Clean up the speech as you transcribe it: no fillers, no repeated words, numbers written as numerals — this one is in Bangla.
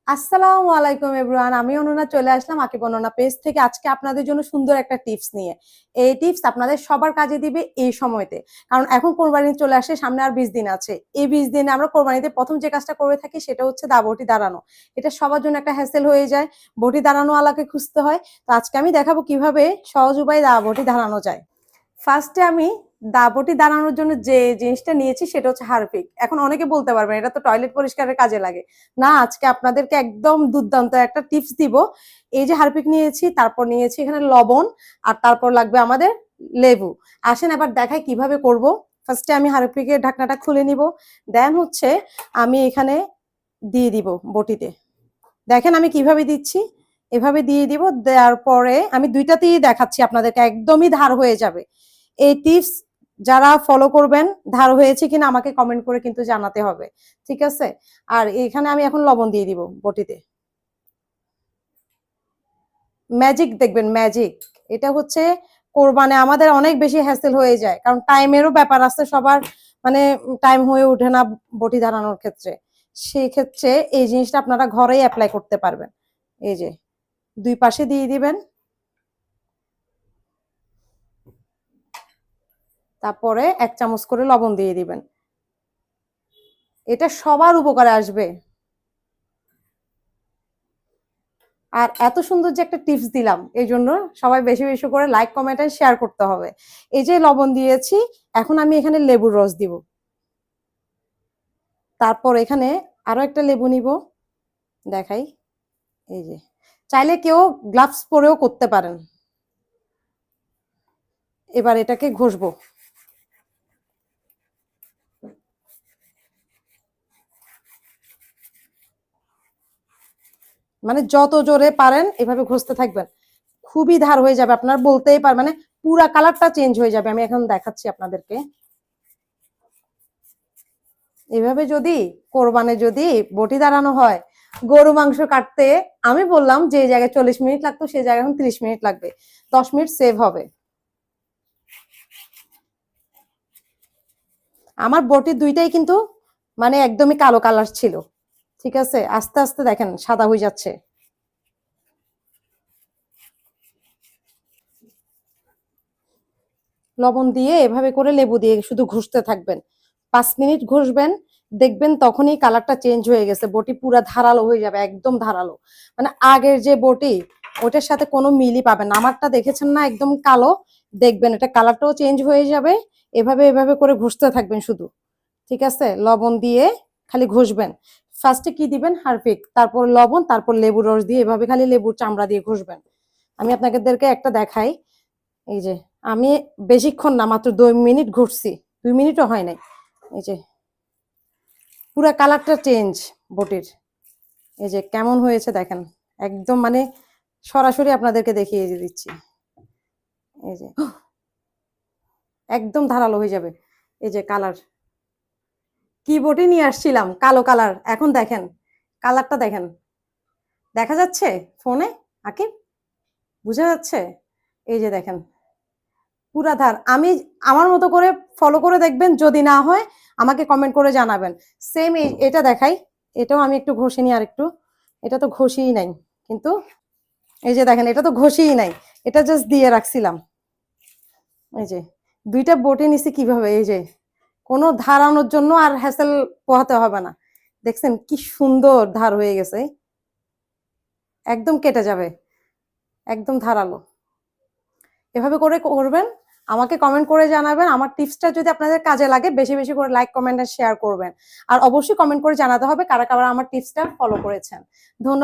আসসালামু আলাইকুম এভরিওয়ান, আমি অনন্যা চলে আসলাম আকিব অনন্যা পেজ থেকে আজকে আপনাদের জন্য সুন্দর একটা টিপস নিয়ে। এই টিপস আপনাদের সবার কাজে দিবে এই সময়তে, কারণ এখন কোরবানি চলে আসে, সামনে আর 20 দিন আছে। এই 20 দিনে আমরা কোরবানিতে প্রথম যে কাজটা করে থাকি সেটা হচ্ছে বটি দাঁড়ানো। এটা সবার জন্য একটা হ্যাসেল হয়ে যায়, বটি দাঁড়ানো আলাকে খুঁজতে হয়। তো আজকে আমি দেখাবো কিভাবে সহজ উপায়ে বটি দাঁড়ানো যায়। ফার্স্টে আমি বটি দাঁড়ানোর জন্য যে জিনিসটা নিয়েছি সেটা হচ্ছে হারপিক। এখন অনেকে বলতে পারবেন এটা তো টয়লেট পরিষ্কারের কাজে লাগে। না, আজকে আপনাদেরকে একদম দুর্দান্ত একটা টিপস দিব। এই যে হারপিক নিয়েছি, তারপর নিয়েছি এখানে লবণ, আর তারপর লাগবে আমাদের লেবু। আসেন এবার দেখাই কিভাবে করব। ফার্স্টে আমি হারপিকের ঢাকনাটা খুলে নিব। দেন হচ্ছে আমি এখানে দিয়ে দিব বটিতে। দেখেন আমি কিভাবে দিচ্ছি, এভাবে দিয়ে দিব। দেওয়ার পরে আমি দুইটাতেই দেখাচ্ছি আপনাদেরকে, একদমই ধার হয়ে যাবে। এই টিপস যারা ফলো করবেন, ধার হয়েছে কিনা আমাকে কমেন্ট করে কিন্তু জানাতে হবে, ঠিক আছে? আর এখানে আমি এখন লবণ দিয়ে দিব বটিতে। ম্যাজিক দেখবেন, ম্যাজিক। এটা হচ্ছে কোরবানে আমাদের অনেক বেশি হ্যাসেল হয়ে যায়, কারণ টাইমেরও ব্যাপার আছে সবার, মানে টাইম হয়ে ওঠে না বটি দাঁড়ানোর ক্ষেত্রে। সেই ক্ষেত্রে এই জিনিসটা আপনারা ঘরেই অ্যাপ্লাই করতে পারবেন। এই যে দুই পাশে দিয়ে দিবেন, তারপরে 1 চামচ করে লবণ দিয়ে দিবেন। এটা সবার উপকারে আসবে। আর এত সুন্দর যে একটা টিপস দিলাম, এই জন্য সবাই বেশি বেশি করে লাইক কমেন্ট আর শেয়ার করতে হবে। এই যে লবণ দিয়েছি, এখন আমি এখানে লেবুর রস দিব। তারপর এখানে আরো একটা লেবু নিব, দেখাই। এই যে, চাইলে কেউ গ্লাভস পরেও করতে পারেন। এবার এটাকে ঘষবো। মানে যত জোরে পারেন এভাবে ঘষতে থাকবেন, খুবই ধার হয়ে যাবে, আপনার বলতেই পার মানে পুরা কালারটা চেঞ্জ হয়ে যাবে। আমি এখন দেখাচ্ছি আপনাদেরকে। এভাবে যদি কোরবানে যদি বটি দাঁড়ানো হয়, গরু মাংস কাটতে আমি বললাম যে জায়গায় 40 মিনিট লাগতো সেই জায়গায় এখন 30 মিনিট লাগবে, 10 মিনিট সেভ হবে। আমার বটি দুইটাই কিন্তু মানে একদমই কালো কালার ছিল, ঠিক আছে? আস্তে আস্তে দেখেন সাদা হয়ে যাচ্ছে। লবণ দিয়ে এভাবে করে লেবু দিয়ে শুধু ঘষতে থাকবেন, 5 মিনিট ঘষবেন। দেখবেন তখনই কালারটা চেঞ্জ হয়ে গেছে, বটি পুরা ধারালো হয়ে যাবে, একদম ধারালো। মানে আগের যে বটি ওটার সাথে কোনো মিলই পাবেন না। আমারটা দেখেছেন না, একদম কালো। দেখবেন এটা কালারটাও চেঞ্জ হয়ে যাবে। এভাবে এভাবে করে ঘষতে থাকবেন শুধু, ঠিক আছে? লবণ দিয়ে খালি ঘষবেন। ফার্স্টে কি দিবেন? হারপিক, তারপর লবণ, তারপর লেবুর রস দিয়ে এভাবে খালি লেবুর চামড়া দিয়ে ঘষবেন। আমি আপনাদেরকে একটা দেখাই। এই যে আমি বেশিক্ষণ না, মাত্র 2 মিনিট ঘুরছি, 2 মিনিটও হয় নাই। এই যে পুরা কালারটা চেঞ্জ বটির। এই যে কেমন হয়েছে দেখেন, একদম মানে সরাসরি আপনাদেরকে দেখিয়ে দিচ্ছি। এই যে একদম ধারালো হয়ে যাবে। এই যে কালার, কি বটি নিয়ে আসছিলাম কালো কালার, এখন দেখেন কালারটা দেখেন। দেখা যাচ্ছে ফোনে আকিব? বুঝা যাচ্ছে? এই যে দেখেন পুরা ধার। আমি আমার মতো করে ফলো করে দেখবেন, যদি না হয় আমাকে কমেন্ট করে জানাবেন। সেম এটা দেখাই, এটাও আমি একটু ঘষে নিই, আর একটু। এটা তো ঘষিই নাই কিন্তু, এই যে দেখেন এটা তো ঘষিই নাই, এটা জাস্ট দিয়ে রাখছিলাম। এই যে দুইটা বটে নিছি কিভাবে, এই যে কোনো ধারানোর জন্য আর হ্যাসেল পোহাতে হবে না। দেখছেন কি সুন্দর ধার হয়ে গেছে, একদম কেটে যাবে, একদম ধারালো। এভাবে করে করবেন, আমাকে কমেন্ট করে জানাবেন। আমার টিপসটা যদি আপনাদের কাজে লাগে, বেশি বেশি করে লাইক কমেন্ট আর শেয়ার করবেন। আর অবশ্যই কমেন্ট করে জানাতে হবে কারা কারা আমার টিপসটা ফলো করেছেন। ধন্যবাদ।